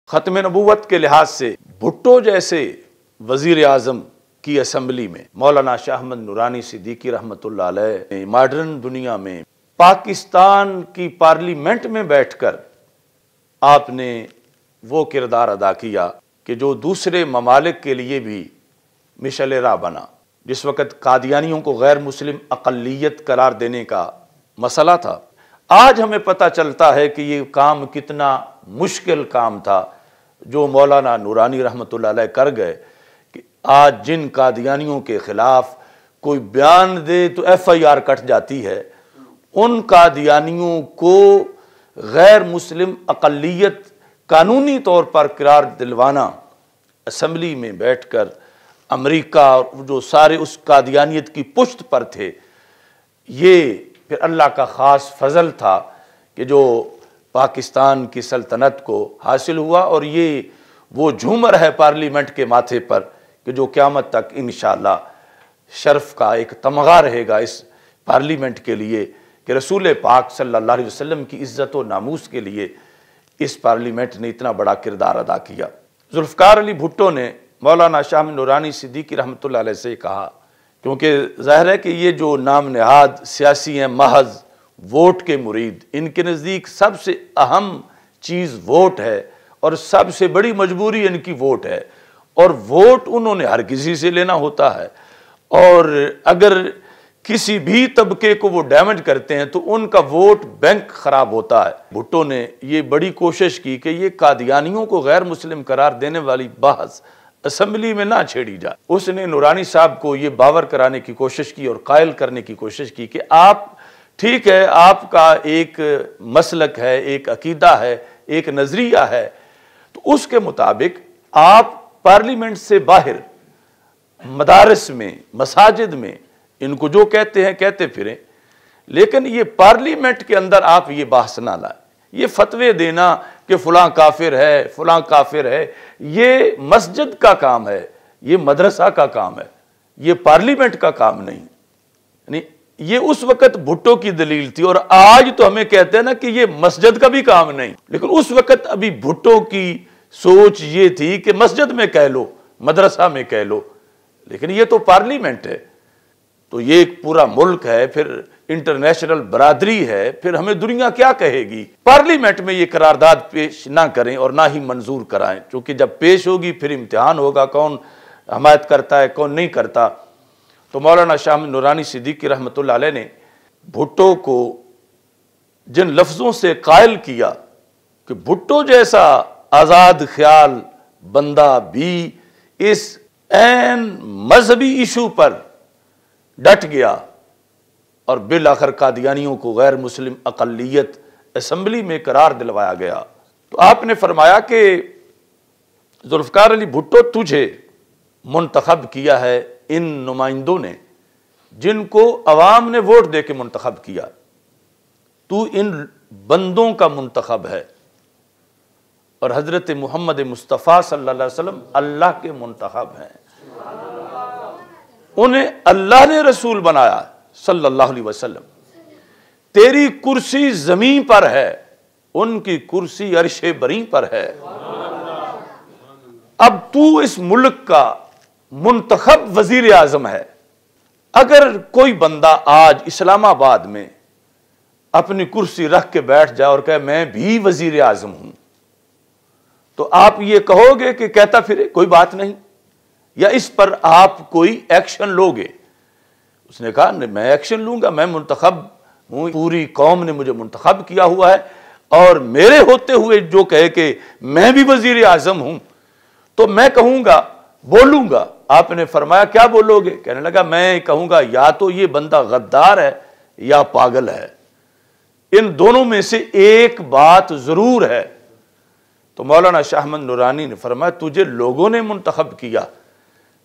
ख़त्म नबूवत के लिहाज से भुट्टो जैसे वज़ीर आज़म की असम्बली में मौलाना शाह अहमद नूरानी सिद्दीकी रहमतुल्लाह अलैह मॉडर्न दुनिया में पाकिस्तान की पार्लियामेंट में बैठकर आपने वो किरदार अदा किया कि जो दूसरे ममालिक के लिए भी मिशल राह बना। जिस वक़्त कादियानियों को गैर मुस्लिम अक़ल्लियत करार देने का मसला था, आज हमें पता चलता है कि ये काम कितना मुश्किल काम था जो मौलाना नूरानी रहमतुल्लाह अलैह कर गए कि आज जिन कादियानियों के ख़िलाफ़ कोई बयान दे तो FIR कट जाती है, उन कादियानियों को गैर मुस्लिम अक़ल्लियत कानूनी तौर पर करार दिलवाना, असम्बली में बैठकर अमेरिका और जो सारे उस कादियानियत की पुश्त पर थे, ये फिर अल्लाह का ख़ास फजल था कि जो पाकिस्तान की सल्तनत को हासिल हुआ। और ये वो झूमर है पार्लियामेंट के माथे पर कि जो क़यामत तक इंशाअल्लाह शर्फ का एक तमगा रहेगा इस पार्लियामेंट के लिए कि रसूल पाक सल्लल्लाहु अलैहि वसल्लम की इज़्ज़त व नामूस के लिए इस पार्लियामेंट ने इतना बड़ा किरदार अदा किया। जुल्फ़िकार अली भुट्टो ने मौलाना शाह नूरानी सिद्दीकी रहमतुल्लाह अलैह से कहा, क्योंकि ज़ाहिर है कि ये जो नाम नहाद सियासी हैं, महज वोट के मुरीद, इनके नज़दीक सबसे अहम चीज़ वोट है और सबसे बड़ी मजबूरी इनकी वोट है। और वोट उन्होंने हर किसी से लेना होता है, और अगर किसी भी तबके को वो डैमेज करते हैं तो उनका वोट बैंक खराब होता है। भुट्टो ने ये बड़ी कोशिश की कि ये कादियानियों को गैर मुस्लिम करार देने वाली बहस असम्बली में ना छेड़ी जाए। उसने नूरानी साहब को ये बावर कराने की कोशिश की और कायल करने की कोशिश की कि आप ठीक है, आपका एक मसलक है, एक अकीदा है, एक नज़रिया है, तो उसके मुताबिक आप पार्लियामेंट से बाहर मदारस में, मसाजिद में इनको जो कहते हैं कहते फिरें, लेकिन ये पार्लियामेंट के अंदर आप ये बहस ना लाएं। ये फतवे देना कि फ़लाँ काफिर है, फ़लाँ काफिर है, ये मस्जिद का काम है, ये मदरसा का काम है, ये पार्लियामेंट का काम नहीं। यानी ये उस वक़्त भुट्टो की दलील थी, और आज तो हमें कहते हैं ना कि ये मस्जिद का भी काम नहीं, लेकिन उस वक़्त अभी भुट्टो की सोच ये थी कि मस्जिद में कह लो, मदरसा में कह लो, लेकिन ये तो पार्लियामेंट है, तो ये एक पूरा मुल्क है, फिर इंटरनेशनल बरादरी है, फिर हमें दुनिया क्या कहेगी। पार्लियामेंट में ये करारदाद पेश ना करें और ना ही मंजूर कराएं, क्योंकि जब पेश होगी फिर इम्तिहान होगा कौन हमायत करता है कौन नहीं करता। तो मौलाना शाह नूरानी सिद्दीकी रहमतुल्लाह अलैह ने भुट्टो को जिन लफ्ज़ों से कायल किया कि भुट्टो जैसा आज़ाद ख्याल बंदा भी इस ऐन मजहबी इशू पर डट गया और बिल आखिर कादियानियों को गैर मुस्लिम अक़ल्लियत असम्बली में करार दिलवाया गया, तो आपने फरमाया कि जुल्फ़िकार अली भुट्टो, तुझे मुंतखब किया है इन नुमाइंदों ने जिनको अवाम ने वोट दे के मुंतखब किया, तू इन बंदों का मुंतखब है और हज़रत मोहम्मद मुस्तफ़ा सल्लल्लाहु अलैहि वसल्लम अल्लाह के मुंतखब हैं। उन्हें अल्लाह ने रसूल बनाया सल्लल्लाहु अलैहि वसल्लम। तेरी कुर्सी जमीन पर है, उनकी कुर्सी अर्शे बरी पर है। अब तू इस मुल्क का मुंतखब वजीर आजम है। अगर कोई बंदा आज इस्लामाबाद में अपनी कुर्सी रख के बैठ जाए और कहे मैं भी वजीर आजम हूं, तो आप ये कहोगे कि कहता फिरे, कोई बात नहीं, या इस पर आप कोई एक्शन लोगे? उसने कहा मैं एक्शन लूंगा, मैं मुंतखब हूं, पूरी कौम ने मुझे मुंतखब किया हुआ है, और मेरे होते हुए जो कहे कि मैं भी वजीर आजम हूं तो मैं कहूंगा, बोलूंगा। आपने फरमाया क्या बोलोगे? कहने लगा मैं कहूंगा या तो ये बंदा गद्दार है या पागल है, इन दोनों में से एक बात जरूर है। तो मौलाना शाह अहमद नूरानी ने फरमाया तुझे लोगों ने मुंतखब किया,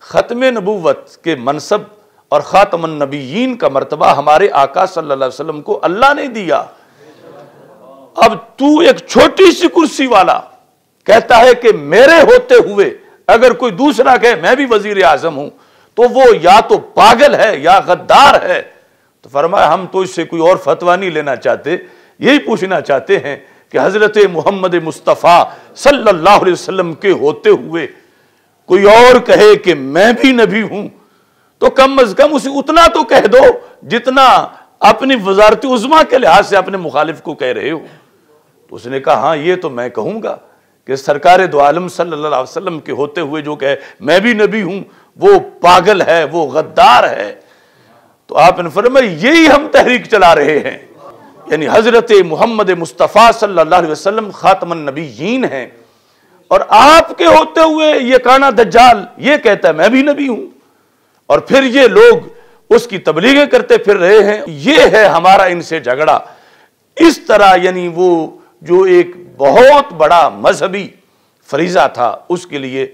ख़त्म नबूवत के मनसब और ख़ातमुन नबीयीन का मर्तबा हमारे आका सल्लल्लाहु अलैहि वसल्लम को अल्लाह ने दिया। अब तू एक छोटी सी कुर्सी वाला कहता है कि मेरे होते हुए अगर कोई दूसरा कहे मैं भी वजीर आजम हूं तो वो या तो पागल है या गद्दार है। तो फरमाया हम तो इससे कोई और फतवा नहीं लेना चाहते, यही पूछना चाहते हैं कि हजरत मोहम्मद मुस्तफ़ा सल्लल्लाहु अलैहि वसल्लम के होते हुए कोई और कहे कि मैं भी नबी हूं, तो कम अज कम उसे उतना तो कह दो जितना अपनी वजारत उज़्मा के लिहाज से अपने मुखालिफ को कह रहे हो। तो उसने कहा हाँ, ये तो मैं कहूंगा कि सरकार दो आलम सल्लल्लाहु अलैहि वसल्लम के होते हुए जो कहे मैं भी नबी हूं, वो पागल है, वो गद्दार है। तो आपने फरमाया यही हम तहरीक चला रहे हैं, यानी हजरत मोहम्मद मुस्तफ़ा सल्लल्लाहु अलैहि वसल्लम खातमुन नबीयीन हैं, और आपके होते हुए ये काना दज्जाल ये कहता है मैं भी नबी हूं, और फिर ये लोग उसकी तबलीगें करते फिर रहे हैं। ये है हमारा इनसे झगड़ा। इस तरह यानी वो जो एक बहुत बड़ा मजहबी फरीज़ा था, उसके लिए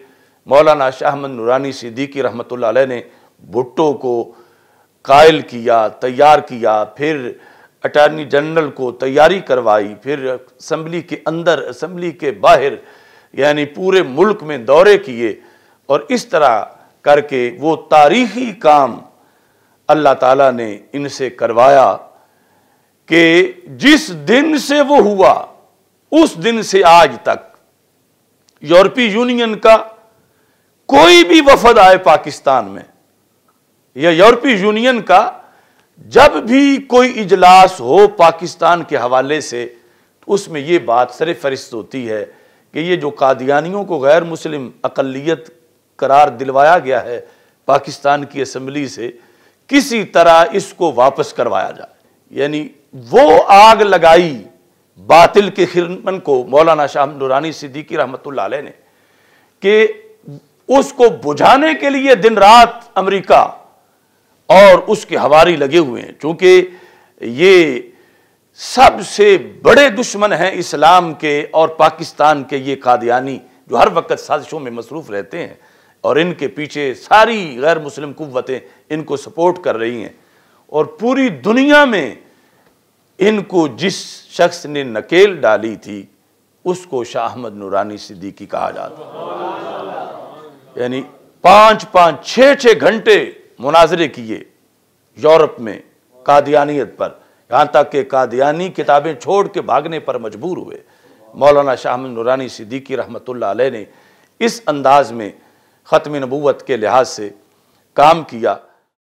मौलाना शाह अहमद नूरानी सिद्दीकी रहमतुल्लाह अलैह ने भुट्टो को कायल किया, तैयार किया, फिर अटॉर्नी जनरल को तैयारी करवाई, फिर असम्बली के अंदर असम्बली के बाहर यानी पूरे मुल्क में दौरे किए, और इस तरह करके वो तारीखी काम अल्लाह ताला ने इनसे करवाया कि जिस दिन से वो हुआ उस दिन से आज तक यूरोपीय यूनियन का कोई भी वफद आए पाकिस्तान में, या यूरोपीय यूनियन का जब भी कोई इजलास हो पाकिस्तान के हवाले से, तो उसमें ये बात सर फहरिस्त होती है कि ये जो कादियानियों को गैर मुस्लिम अक़लियत करार दिलवाया गया है पाकिस्तान की असम्बली से, किसी तरह इसको वापस करवाया जाए। यानी वो आग लगाई बातिल के खिरमन को मौलाना शाह नूरानी सिद्दीकी रहमतुल्लाह अलैह ने, कि उसको बुझाने के लिए दिन रात अमेरिका और उसके हवारी लगे हुए हैं, चूंकि ये सबसे बड़े दुश्मन हैं इस्लाम के और पाकिस्तान के, ये कादियानी जो हर वक्त साजिशों में मसरूफ़ रहते हैं, और इनके पीछे सारी गैर मुस्लिम कुव्वतें इनको सपोर्ट कर रही हैं, और पूरी दुनिया में इनको जिस शख्स ने नकेल डाली थी उसको शाह अहमद नूरानी सिद्दीकी कहा जाता। यानी 5-5, 6-6 घंटे मुनाजरे किए यूरोप में कादियानियत पर, यहाँ तक कि कादियानी किताबें छोड़ के भागने पर मजबूर हुए। मौलाना शाह अहमद नूरानी सिद्दीकी रहमतुल्लाह अलैह ने इस अंदाज में ख़त्म नबूवत के लिहाज से काम किया।